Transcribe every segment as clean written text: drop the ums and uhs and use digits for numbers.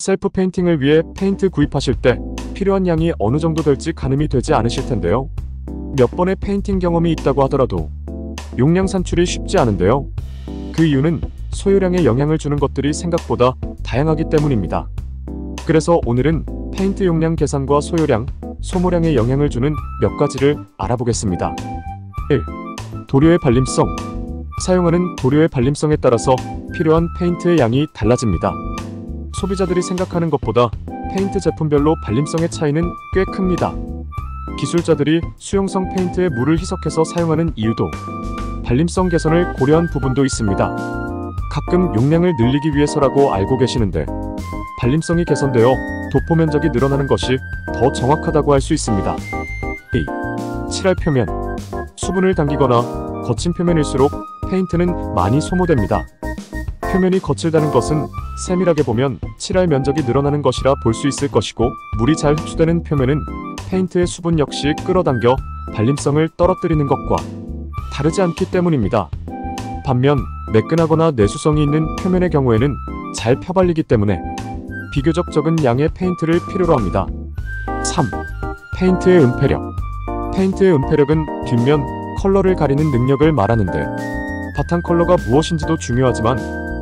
셀프 페인팅을 위해 페인트 구입하실 때 필요한 양이 어느 정도 될지 가늠이 되지 않으실 텐데요. 몇 번의 페인팅 경험이 있다고 하더라도 용량 산출이 쉽지 않은데요. 그 이유는 소요량에 영향을 주는 것들이 생각보다 다양하기 때문입니다. 그래서 오늘은 페인트 용량 계산과 소요량, 소모량에 영향을 주는 몇 가지를 알아보겠습니다. 1. 도료의 발림성. 사용하는 도료의 발림성에 따라서 필요한 페인트의 양이 달라집니다. 소비자들이 생각하는 것보다 페인트 제품별로 발림성의 차이는 꽤 큽니다. 기술자들이 수용성 페인트에 물을 희석해서 사용하는 이유도 발림성 개선을 고려한 부분도 있습니다. 가끔 용량을 늘리기 위해서라고 알고 계시는데 발림성이 개선되어 도포 면적이 늘어나는 것이 더 정확하다고 할 수 있습니다. 2. 칠할 표면. 수분을 당기거나 거친 표면일수록 페인트는 많이 소모됩니다. 표면이 거칠다는 것은 세밀하게 보면 칠할 면적이 늘어나는 것이라 볼 수 있을 것이고, 물이 잘 흡수되는 표면은 페인트의 수분 역시 끌어당겨 발림성을 떨어뜨리는 것과 다르지 않기 때문입니다. 반면 매끈하거나 내수성이 있는 표면의 경우에는 잘 펴발리기 때문에 비교적 적은 양의 페인트를 필요로 합니다. 3. 페인트의 은폐력. 페인트의 은폐력은 뒷면 컬러를 가리는 능력을 말하는데, 바탕 컬러가 무엇인지도 중요하지만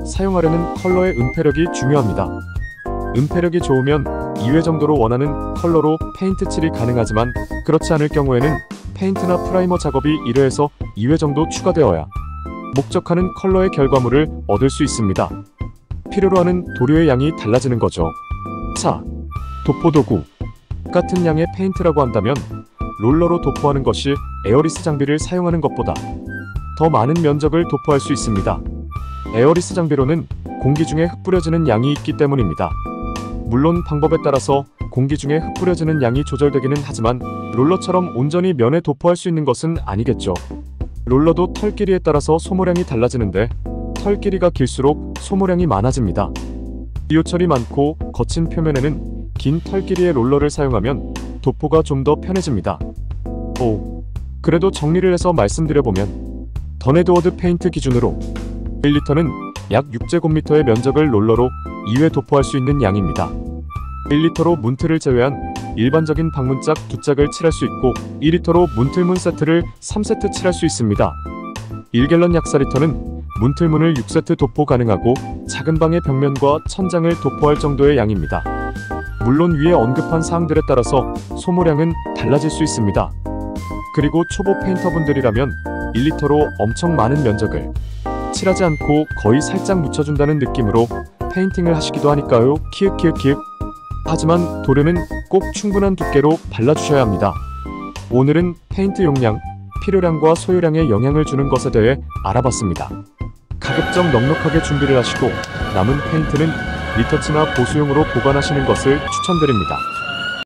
사용하려는 컬러의 은폐력이 중요합니다. 은폐력이 좋으면 2회 정도로 원하는 컬러로 페인트 칠이 가능하지만, 그렇지 않을 경우에는 페인트나 프라이머 작업이 1회에서 2회 정도 추가되어야 목적하는 컬러의 결과물을 얻을 수 있습니다. 필요로 하는 도료의 양이 달라지는 거죠. 4. 도포도구. 같은 양의 페인트라고 한다면 롤러로 도포하는 것이 에어리스 장비를 사용하는 것보다 더 많은 면적을 도포할 수 있습니다. 에어리스 장비로는 공기 중에 흩뿌려지는 양이 있기 때문입니다. 물론 방법에 따라서 공기 중에 흩뿌려지는 양이 조절되기는 하지만 롤러처럼 온전히 면에 도포할 수 있는 것은 아니겠죠. 롤러도 털 길이에 따라서 소모량이 달라지는데, 털 길이가 길수록 소모량이 많아집니다. 이요철이 많고 거친 표면에는 긴 털 길이의 롤러를 사용하면 도포가 좀 더 편해집니다. 그래도 정리를 해서 말씀드려보면, 더네드워드 페인트 기준으로 1리터는 약 6제곱미터의 면적을 롤러로 2회 도포할 수 있는 양입니다. 1리터로 문틀을 제외한 일반적인 방문짝 2짝을 칠할 수 있고, 2리터로 문틀문 세트를 3세트 칠할 수 있습니다. 1갤런 약 4리터는 문틀문을 6세트 도포 가능하고, 작은 방의 벽면과 천장을 도포할 정도의 양입니다. 물론 위에 언급한 사항들에 따라서 소모량은 달라질 수 있습니다. 그리고 초보 페인터분들이라면 1리터로 엄청 많은 면적을 칠하지 않고 거의 살짝 묻혀준다는 느낌으로 페인팅을 하시기도 하니까요. 키읔키읔키읔. 하지만 도료는 꼭 충분한 두께로 발라주셔야 합니다. 오늘은 페인트 용량, 필요량과 소요량에 영향을 주는 것에 대해 알아봤습니다. 가급적 넉넉하게 준비를 하시고 남은 페인트는 리터치나 보수용으로 보관하시는 것을 추천드립니다.